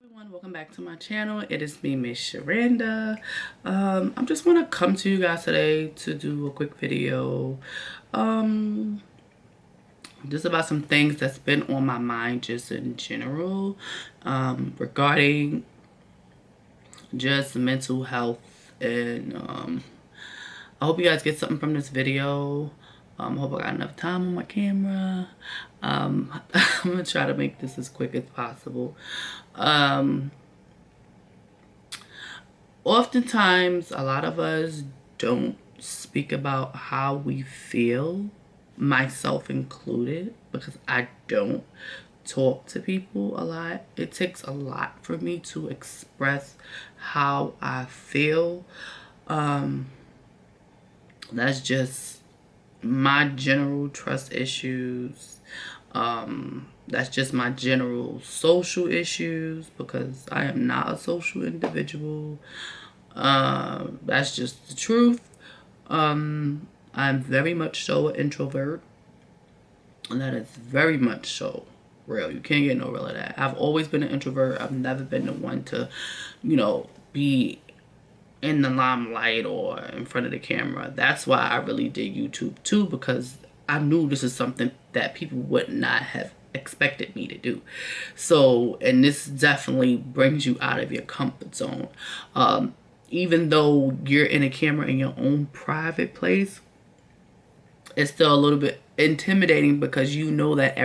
Everyone, welcome back to my channel. It is me, Miss Sharanda. I just want to come to you guys today to do a quick video just about some things that's been on my mind just in general regarding just mental health. And I hope you guys get something from this video. I hope I got enough time on my camera. I'm gonna try to make this as quick as possible. Oftentimes, a lot of us don't speak about how we feel, myself included, because I don't talk to people a lot. It takes a lot for me to express how I feel. That's just my general trust issues. That's just my general social issues because I am not a social individual. That's just the truth. I'm very much so an introvert, and that is very much so real. You can't get no real of that. I've always been an introvert. I've never been the one to, be in the limelight or in front of the camera. That's why I really did YouTube too, because I knew this is something that people would not have expected me to do. So, and this definitely brings you out of your comfort zone. Even though you're in a camera in your own private place, it's still a little bit intimidating because you know that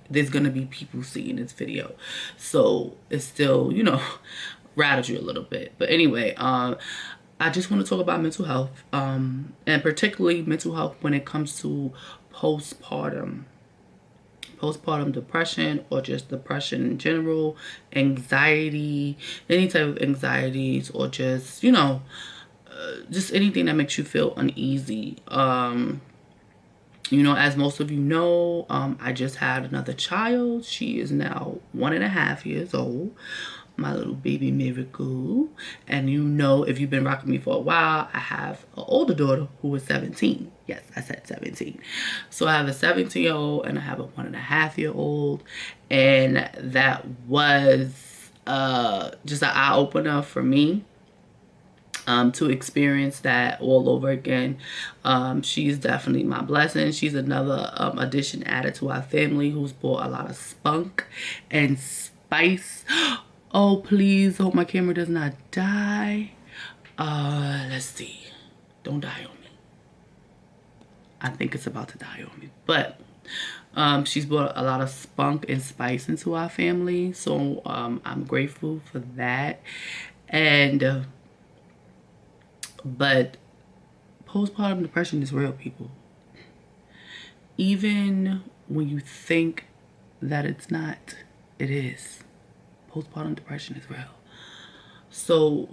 there's gonna be people seeing this video. So it's still, rattles you a little bit. But anyway, I just want to talk about mental health, and particularly mental health when it comes to postpartum depression, or just depression in general, anxiety, any type of anxieties, or just, just anything that makes you feel uneasy. As most of you know, I just had another child. She is now 1.5 years old. My little baby miracle. And if you've been rocking me for a while, I have an older daughter who is 17. Yes, I said 17. So I have a 17-year-old and I have a 1.5-year-old. And that was just an eye-opener for me. To experience that all over again. She's definitely my blessing. She's another addition added to our family who's brought a lot of spunk and spice. Oh, please hope my camera does not die. Let's see. Don't die on me. I think it's about to die on me. But she's brought a lot of spunk and spice into our family. So I'm grateful for that. And but postpartum depression is real, people. Even when you think that it's not, it is. Postpartum depression is real. So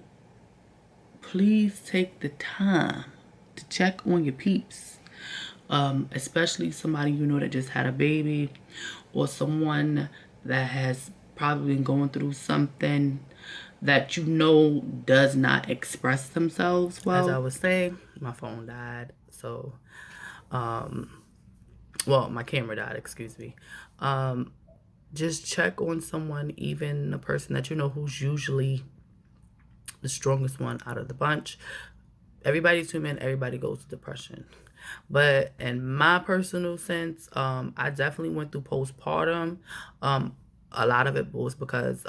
please take the time to check on your peeps, especially somebody that just had a baby, or someone that has probably been going through something that does not express themselves well. As I was saying, my phone died, so my camera died, excuse me. Just check on someone, even a person that who's usually the strongest one out of the bunch. Everybody's human, everybody goes through depression. But in my personal sense, I definitely went through postpartum. A lot of it was because,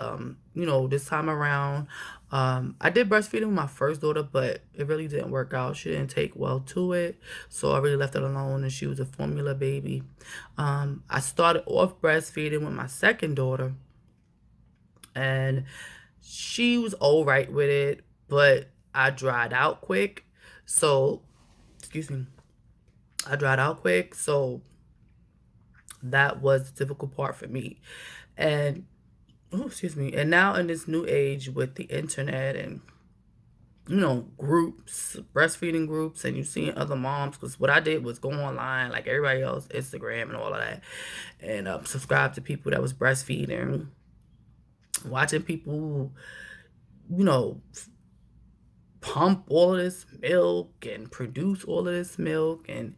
this time around, I did breastfeeding with my first daughter, but it really didn't work out. She didn't take well to it, so I really left it alone, and she was a formula baby. I started off breastfeeding with my second daughter, and she was all right with it, but I dried out quick. So, excuse me. I dried out quick, so that was the difficult part for me. And and now in this new age with the internet and groups, breastfeeding groups, and you seeing other moms, because what I did was go online like everybody else, Instagram and all of that, and subscribe to people that was breastfeeding, watching people pump all of this milk and produce all of this milk, and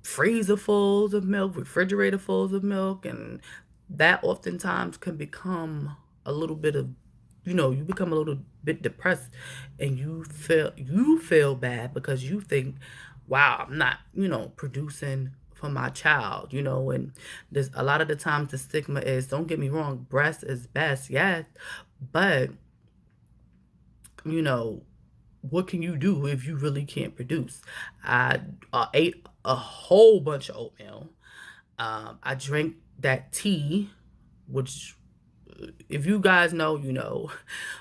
freezer fulls of milk, refrigerator fulls of milk, and that oftentimes can become a little bit of you become a little bit depressed, and you feel bad because you think, wow, I'm not, producing for my child, and there's a lot of the times the stigma is, don't get me wrong, breast is best, yes, but you know, what can you do if you really can't produce? I ate a whole bunch of oatmeal. I drank that tea, which, if you guys know,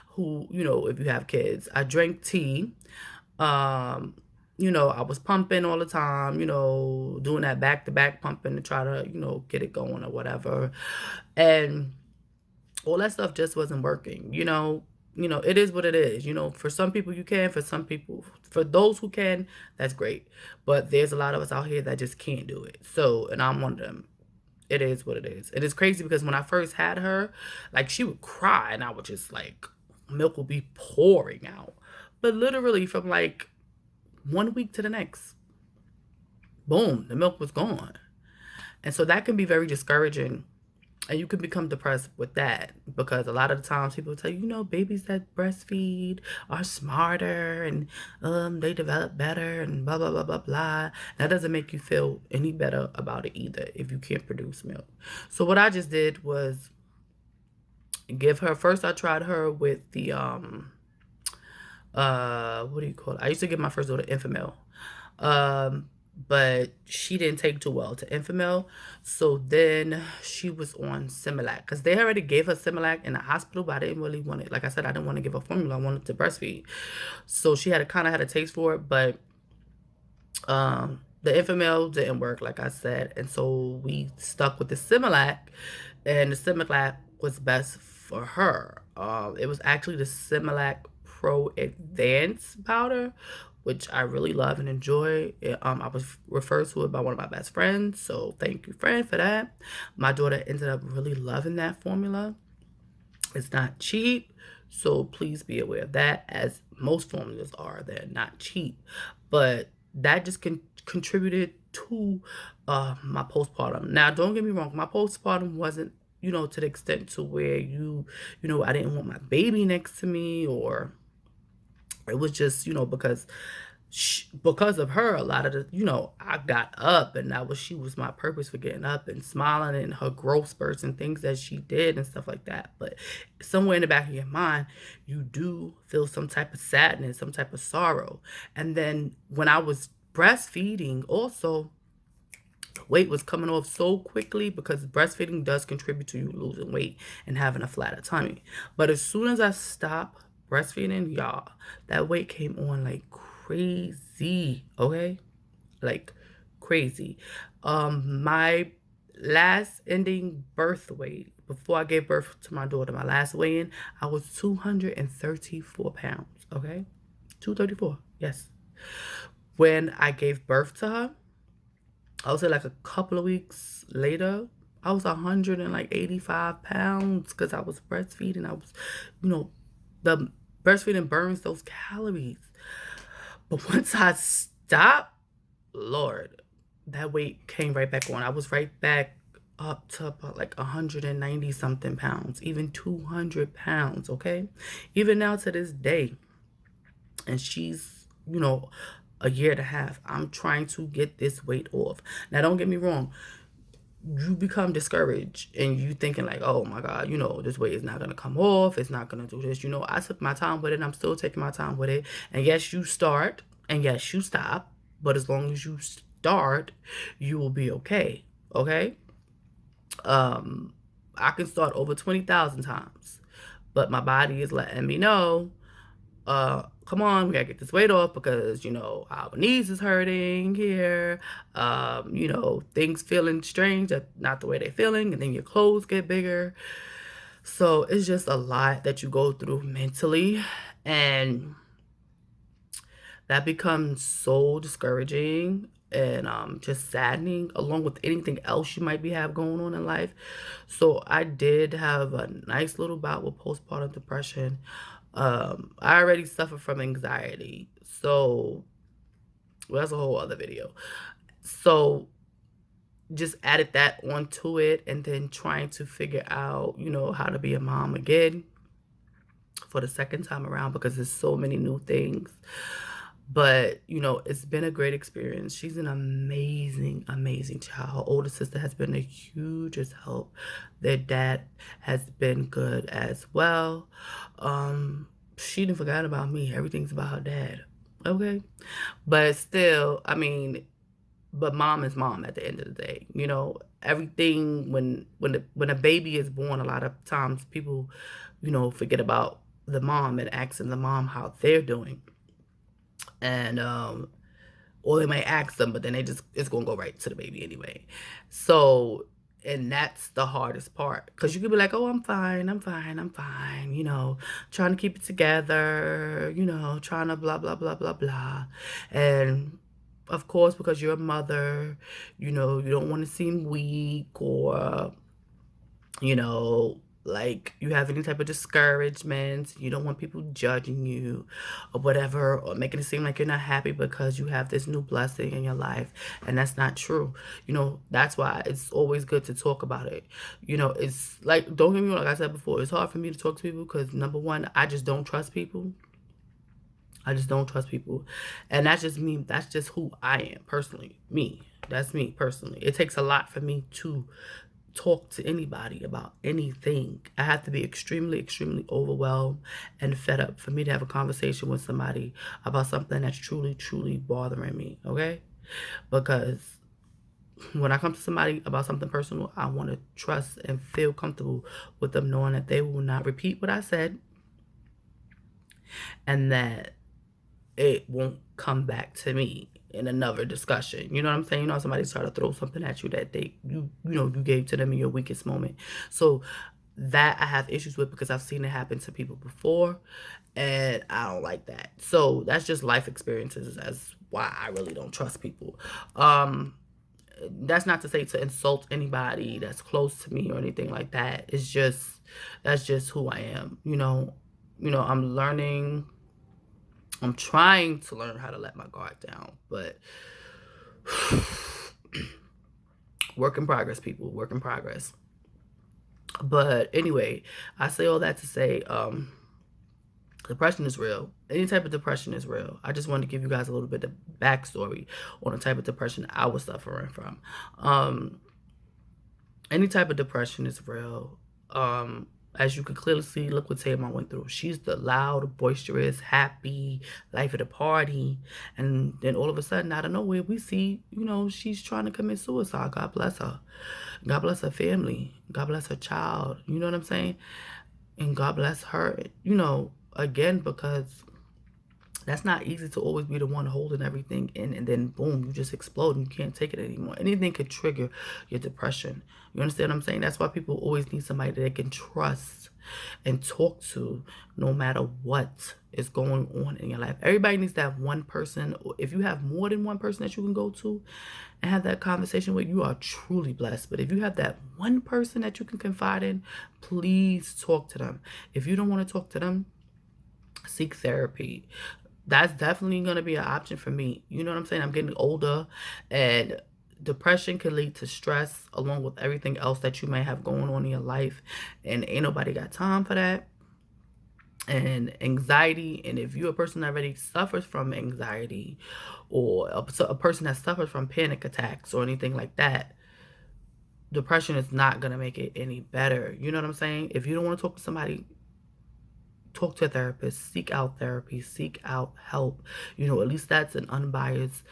who, if you have kids, I drank tea. Um, I was pumping all the time, doing that back to back pumping to try to, get it going or whatever. And all that stuff just wasn't working. It is what it is. For some people you can, for some people, for those who can, that's great. But there's a lot of us out here that just can't do it. So, and I'm one of them. It is what it is. It is crazy because when I first had her, like, she would cry and I would just like, milk would be pouring out. But literally from like 1 week to the next, boom, the milk was gone. And so that can be very discouraging. And you can become depressed with that because a lot of the times people tell you, babies that breastfeed are smarter and they develop better and blah, blah, blah, blah, blah. That doesn't make you feel any better about it either if you can't produce milk. So what I just did was give her, first I tried her with the, what do you call it? I used to give my first daughter Enfamil. But she didn't take too well to Enfamil. So then she was on Similac because they already gave her Similac in the hospital, but I didn't really want it. Like I said, I didn't want to give her formula. I wanted to breastfeed. So she kind of had a taste for it, but the Enfamil didn't work, like I said. And so we stuck with the Similac, and the Similac was best for her. It was actually the Similac Pro Advanced powder, which I really love and enjoy. I was referred to it by one of my best friends, so thank you, friend, for that. My daughter ended up really loving that formula. It's not cheap, so please be aware of that, as most formulas are. They're not cheap, but that just contributed to my postpartum. Now, don't get me wrong, my postpartum wasn't, to the extent to where I didn't want my baby next to me, or it was just, because of her, a lot of I got up, and she was my purpose for getting up and smiling, and her growth spurts and things that she did and stuff like that. But somewhere in the back of your mind, you do feel some type of sadness, some type of sorrow. And then when I was breastfeeding, also, weight was coming off so quickly because breastfeeding does contribute to you losing weight and having a flatter tummy. But as soon as I stopped breastfeeding, y'all, that weight came on like crazy, okay? Like crazy. My last ending birth weight, before I gave birth to my daughter, my last weigh-in, I was 234 pounds, okay? 234, yes. When I gave birth to her, I would say like a couple of weeks later, I was 185 pounds because I was breastfeeding. I was, the breastfeeding burns those calories. But once I stopped, Lord, that weight came right back on. I was right back up to about like 190 something pounds, even 200 pounds, okay? Even now to this day. And she's, a year and a half. I'm trying to get this weight off. Now, don't get me wrong. You become discouraged and you thinking like, oh my God, this weight is not going to come off. It's not going to do this. I took my time with it, and I'm still taking my time with it. And yes, you start, and yes, you stop. But as long as you start, you will be okay. Okay? I can start over 20,000 times. But my body is letting me know, come on, we gotta get this weight off because, our knees is hurting here. Things feeling strange, not the way they're feeling, and then your clothes get bigger. So it's just a lot that you go through mentally, and that becomes so discouraging and just saddening, along with anything else you might have going on in life. So I did have a nice little bout with postpartum depression. I already suffer from anxiety, so that's a whole other video. So just added that onto it, and then trying to figure out, how to be a mom again. for the second time around because there's so many new things. But, it's been a great experience. She's an amazing, amazing child. Her older sister has been a hugest help. Their dad has been good as well. She didn't forget about me. Everything's about her dad. Okay? But still, but mom is mom at the end of the day. Everything when a baby is born, a lot of times people, forget about the mom and asking the mom how they're doing. And or they might ask them, but then it's gonna go right to the baby anyway. So, and that's the hardest part, because you could be like, oh, I'm fine, I'm fine, I'm fine, trying to keep it together, trying to blah blah blah blah blah. And of course, because you're a mother, you don't want to seem weak, or like you have any type of discouragement. You don't want people judging you or whatever, or making it seem like you're not happy because you have this new blessing in your life. And that's not true. That's why it's always good to talk about it. It's like, don't get me wrong, like I said before, it's hard for me to talk to people because, number one, I just don't trust people. I just don't trust people. And that's just me. That's just who I am personally. Me. That's me personally. It takes a lot for me to talk to anybody about anything. I have to be extremely, extremely overwhelmed and fed up for me to have a conversation with somebody about something that's truly, truly bothering me, okay? Because when I come to somebody about something personal, I want to trust and feel comfortable with them knowing that they will not repeat what I said and that it won't come back to me in another discussion. You know what I'm saying? Somebody's trying to throw something at you that you gave to them in your weakest moment. So that I have issues with, because I've seen it happen to people before, and I don't like that. So that's just life experiences as why I really don't trust people. That's not to say to insult anybody that's close to me or anything like that. That's just who I am. I'm trying to learn how to let my guard down, but work in progress, people, work in progress. But anyway, I say all that to say, depression is real. Any type of depression is real. I just wanted to give you guys a little bit of backstory on the type of depression I was suffering from. Any type of depression is real. As you can clearly see, look what Tamar went through. She's the loud, boisterous, happy, life of the party. And then all of a sudden, out of nowhere, we see, she's trying to commit suicide. God bless her. God bless her family. God bless her child. You know what I'm saying? And God bless her, again, because that's not easy to always be the one holding everything in, and then boom, you just explode and you can't take it anymore. Anything could trigger your depression. You understand what I'm saying? That's why people always need somebody that they can trust and talk to no matter what is going on in your life. Everybody needs to have one person, or if you have more than one person that you can go to and have that conversation with, you are truly blessed. But if you have that one person that you can confide in, please talk to them. If you don't want to talk to them, seek therapy. That's definitely going to be an option for me. You know what I'm saying? I'm getting older, and depression can lead to stress along with everything else that you may have going on in your life, and ain't nobody got time for that. And anxiety, and if you're a person that already suffers from anxiety, or a person that suffers from panic attacks or anything like that, depression is not going to make it any better. You know what I'm saying? If you don't want to talk to somebody, talk to a therapist, seek out therapy, seek out help. At least that's an unbiased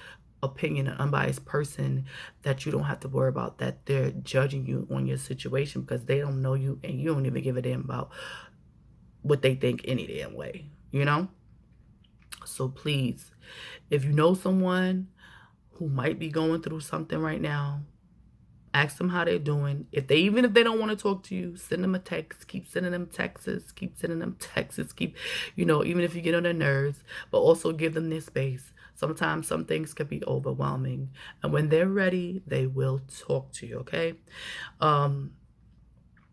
opinion, an unbiased person that you don't have to worry about that they're judging you on your situation, because they don't know you and you don't even give a damn about what they think any damn way, So please, if you know someone who might be going through something right now, ask them how they're doing. Even if they don't want to talk to you, send them a text. Keep sending them texts. Keep sending them texts. Even if you get on their nerves, but also give them their space. Sometimes some things can be overwhelming, and when they're ready, they will talk to you, okay?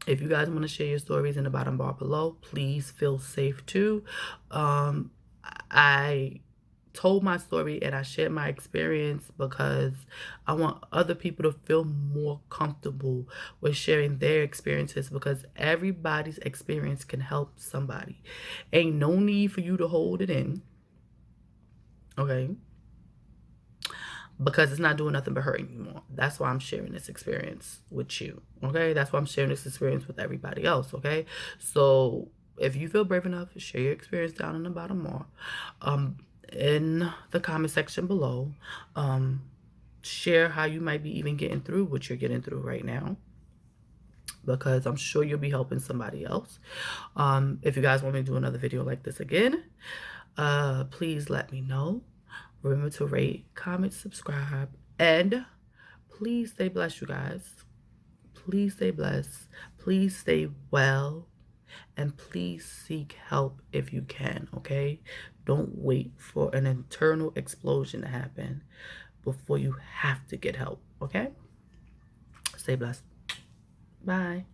If you guys want to share your stories in the bottom bar below, please feel safe too. I told my story and I shared my experience because I want other people to feel more comfortable with sharing their experiences, because everybody's experience can help somebody. Ain't no need for you to hold it in, okay? Because it's not doing nothing but hurting you more. That's why I'm sharing this experience with you, okay? That's why I'm sharing this experience with everybody else, okay? So if you feel brave enough, share your experience down in the bottom more. In the comment section below, share how you might be even getting through what you're getting through right now, because I'm sure you'll be helping somebody else. If you guys want me to do another video like this again, please let me know. Remember to rate, comment, subscribe, and please stay blessed, you guys. Please stay blessed. Please stay well. And please seek help if you can, okay? Don't wait for an internal explosion to happen before you have to get help, okay? Stay blessed. Bye.